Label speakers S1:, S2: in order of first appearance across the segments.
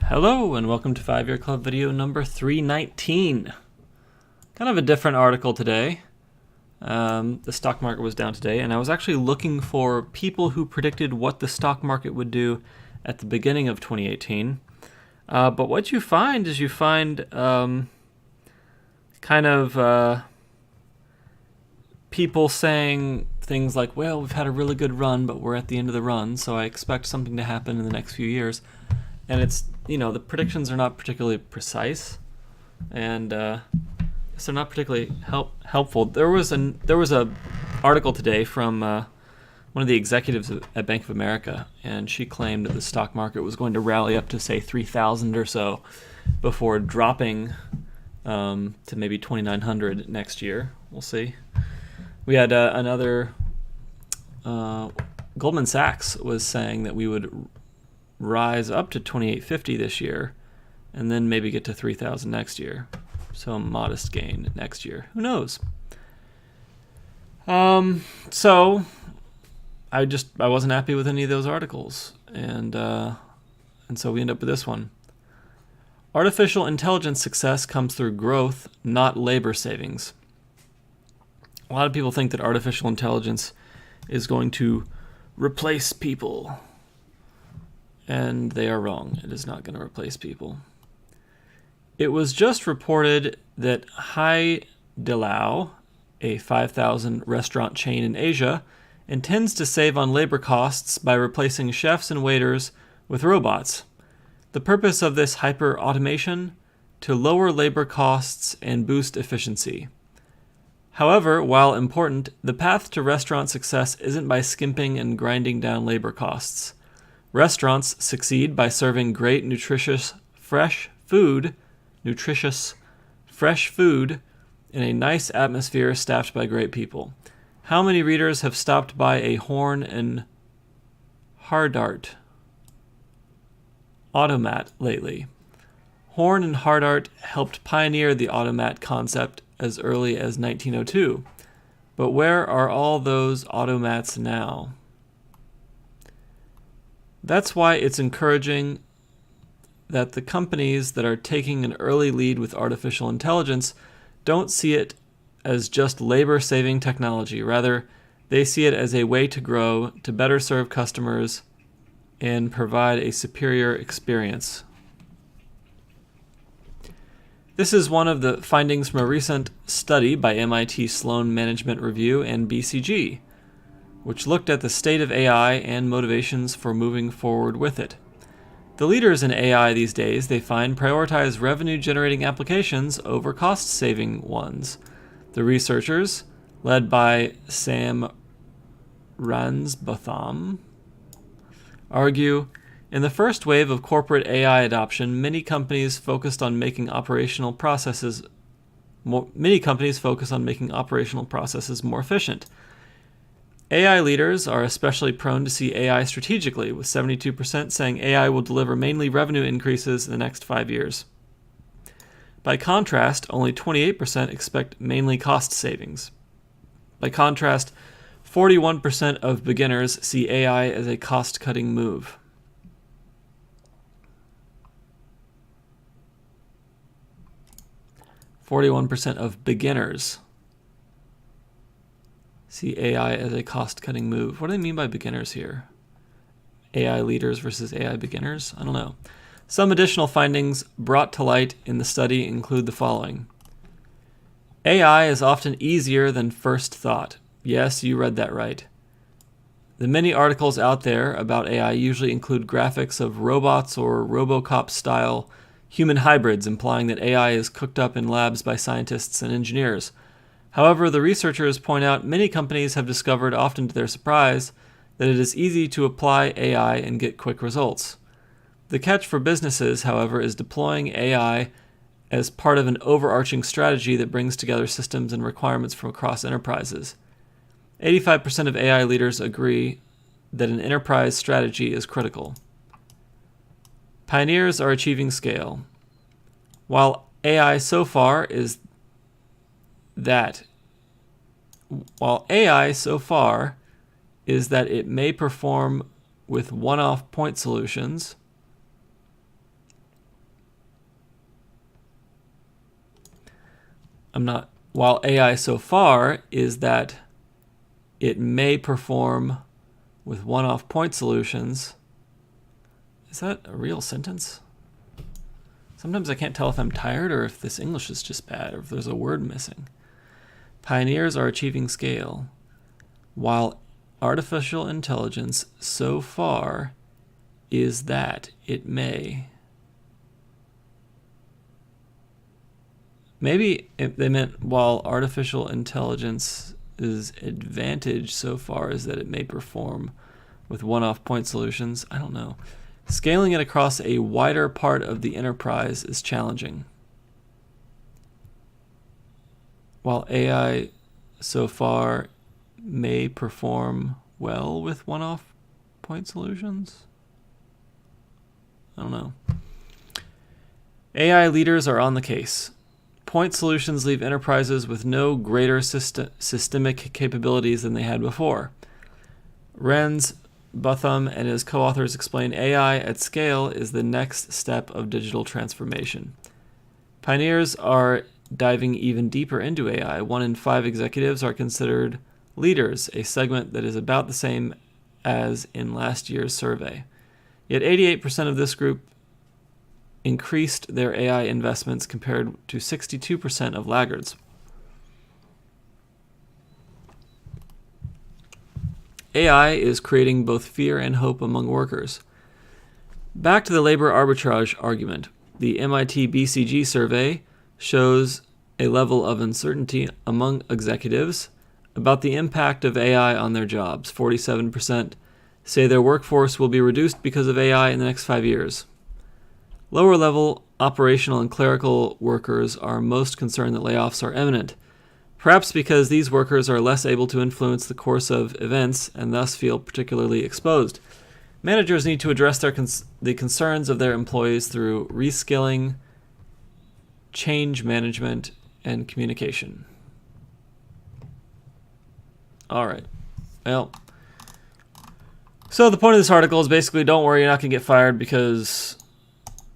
S1: Hello and welcome to 5-Year Club video number 319. Kind of a different article today. The stock market was down today, and I was actually looking for people who predicted what the stock market would do at the beginning of 2018. But what you find is people saying things like, well, we've had a really good run, but we're at the end of the run, so I expect something to happen in the next few years. And it's, the predictions are not particularly precise, and they're not particularly helpful. There was a article today from one of the executives at Bank of America, and she claimed that the stock market was going to rally up to, say, 3,000 or so before dropping to maybe 2,900 next year. We'll see. We had another Goldman Sachs was saying that we would rise up to 2,850 this year and then maybe get to 3,000 next year. So a modest gain next year. Who knows? So I wasn't happy with any of those articles, and so we end up with this one. Artificial intelligence success comes through growth, not labor savings. A lot of people think that artificial intelligence is going to replace people, and they are wrong. It is not going to replace people. It was just reported that Hai De Lao, a 5,000 restaurant chain in Asia, intends to save on labor costs by replacing chefs and waiters with robots. The purpose of this hyper-automation? To lower labor costs and boost efficiency. However, while important, the path to restaurant success isn't by skimping and grinding down labor costs. Restaurants succeed by serving great, nutritious, fresh food in a nice atmosphere staffed by great people. How many readers have stopped by a Horn and Hardart automat lately? Horn and Hardart helped pioneer the automat concept as early as 1902. But where are all those automats now? That's why it's encouraging that the companies that are taking an early lead with artificial intelligence don't see it as just labor-saving technology. Rather, they see it as a way to grow, to better serve customers, and provide a superior experience. This is one of the findings from a recent study by MIT Sloan Management Review and BCG, which looked at the state of AI and motivations for moving forward with it. The leaders in AI these days, they find, prioritize revenue-generating applications over cost-saving ones. The researchers, led by Sam Ransbotham, argue, in the first wave of corporate AI adoption, many companies focused on making operational processes more efficient. AI leaders are especially prone to see AI strategically, with 72% saying AI will deliver mainly revenue increases in the next 5 years. By contrast, only 28% expect mainly cost savings. By contrast, 41% of beginners see AI as a cost-cutting move. Of beginners see AI as a cost-cutting move. What do they mean by beginners here? AI leaders versus AI beginners? I don't know. Some additional findings brought to light in the study include the following. AI is often easier than first thought. Yes, you read that right. The many articles out there about AI usually include graphics of robots or RoboCop-style human hybrids, implying that AI is cooked up in labs by scientists and engineers. However, the researchers point out many companies have discovered, often to their surprise, that it is easy to apply AI and get quick results. The catch for businesses, however, is deploying AI as part of an overarching strategy that brings together systems and requirements from across enterprises. 85% of AI leaders agree that an enterprise strategy is critical. Pioneers are achieving scale. While AI so far is that it may perform with one-off point solutions, while AI so far is that it may perform with one-off point solutions. Is that a real sentence? Sometimes I can't tell if I'm tired or if this English is just bad or if there's a word missing. Pioneers are achieving scale, while artificial intelligence so far is that it may. Maybe if they meant while artificial intelligence's advantage so far is that it may perform with one-off point solutions. I don't know. Scaling it across a wider part of the enterprise is challenging. While AI so far may perform well with one-off point solutions? I don't know. AI leaders are on the case. Point solutions leave enterprises with no greater systemic capabilities than they had before. Renz Butham and his co-authors explain AI at scale is the next step of digital transformation. Pioneers are diving even deeper into AI. 1 in 5 executives are considered leaders, a segment that is about the same as in last year's survey. Yet 88% of this group increased their AI investments compared to 62% of laggards. AI is creating both fear and hope among workers. Back to the labor arbitrage argument. The MIT BCG survey shows a level of uncertainty among executives about the impact of AI on their jobs. 47% say their workforce will be reduced because of AI in the next 5 years. Lower-level operational and clerical workers are most concerned that layoffs are imminent, perhaps because these workers are less able to influence the course of events and thus feel particularly exposed. Managers need to address the concerns of their employees through reskilling, change management, and communication. All right. Well, so the point of this article is basically don't worry, you're not going to get fired because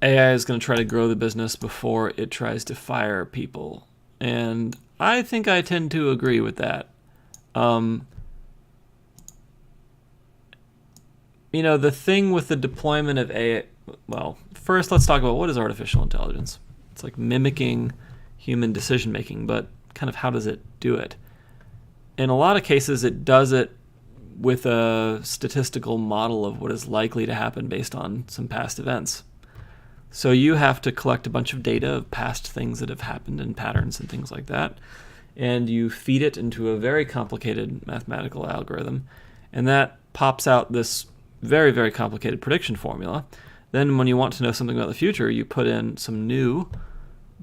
S1: AI is going to try to grow the business before it tries to fire people. And I think I tend to agree with that. The thing with the deployment of AI, well, first let's talk about what is artificial intelligence. It's like mimicking human decision making, but kind of how does it do it? In a lot of cases, it does it with a statistical model of what is likely to happen based on some past events. So you have to collect a bunch of data of past things that have happened and patterns and things like that, and you feed it into a very complicated mathematical algorithm, and that pops out this very, very complicated prediction formula. Then when you want to know something about the future, you put in some new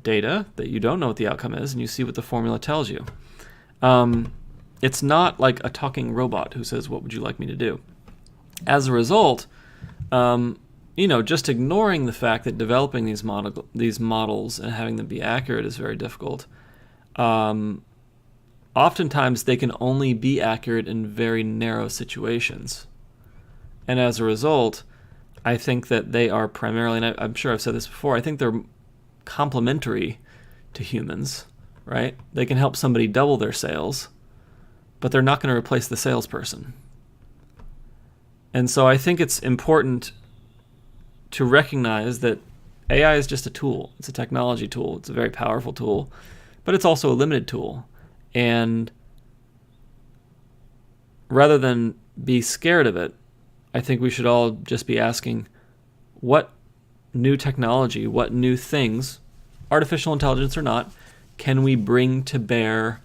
S1: data that you don't know what the outcome is, and you see what the formula tells you. It's not like a talking robot who says, what would you like me to do? As a result, just ignoring the fact that developing these models and having them be accurate is very difficult. Oftentimes, they can only be accurate in very narrow situations. And as a result, I think that they are primarily, and I'm sure I've said this before, I think they're complementary to humans, right? They can help somebody double their sales, but they're not going to replace the salesperson. And so I think it's important to recognize that AI is just a tool. It's a technology tool. It's a very powerful tool, but it's also a limited tool. And rather than be scared of it, I think we should all just be asking, what new technology, what new things, artificial intelligence or not, can we bring to bear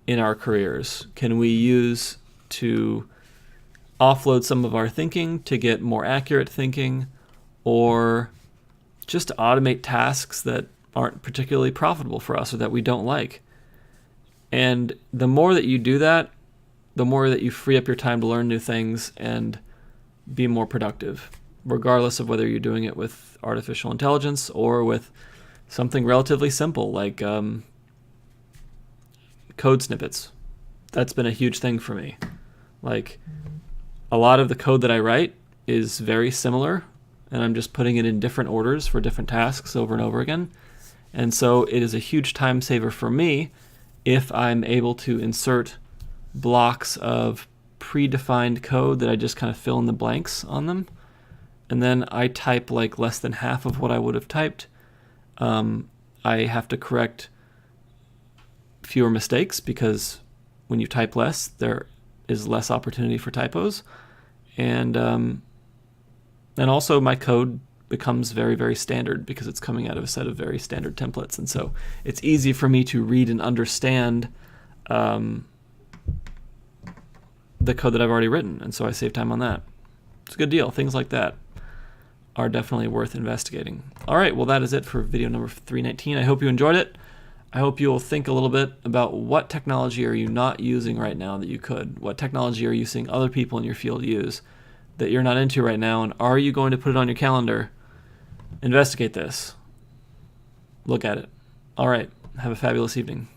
S1: in our careers? Can we use to offload some of our thinking to get more accurate thinking, or just to automate tasks that aren't particularly profitable for us or that we don't like? And the more that you do that, the more that you free up your time to learn new things and be more productive, regardless of whether you're doing it with artificial intelligence or with something relatively simple like code snippets. That's been a huge thing for me. Like, a lot of the code that I write is very similar, and I'm just putting it in different orders for different tasks over and over again. And so it is a huge time saver for me if I'm able to insert blocks of predefined code that I just kind of fill in the blanks on them. And then I type like less than half of what I would have typed. I have to correct fewer mistakes because when you type less, there is less opportunity for typos. And also my code becomes very, very standard because it's coming out of a set of very standard templates. And so it's easy for me to read and understand the code that I've already written. And so I save time on that. It's a good deal. Things like that are definitely worth investigating. All right, well, that is it for video number 319. I hope you enjoyed it. I hope you'll think a little bit about what technology are you not using right now that you could. What technology are you seeing other people in your field use that you're not into right now, and are you going to put it on your calendar? Investigate this. Look at it. All right, have a fabulous evening.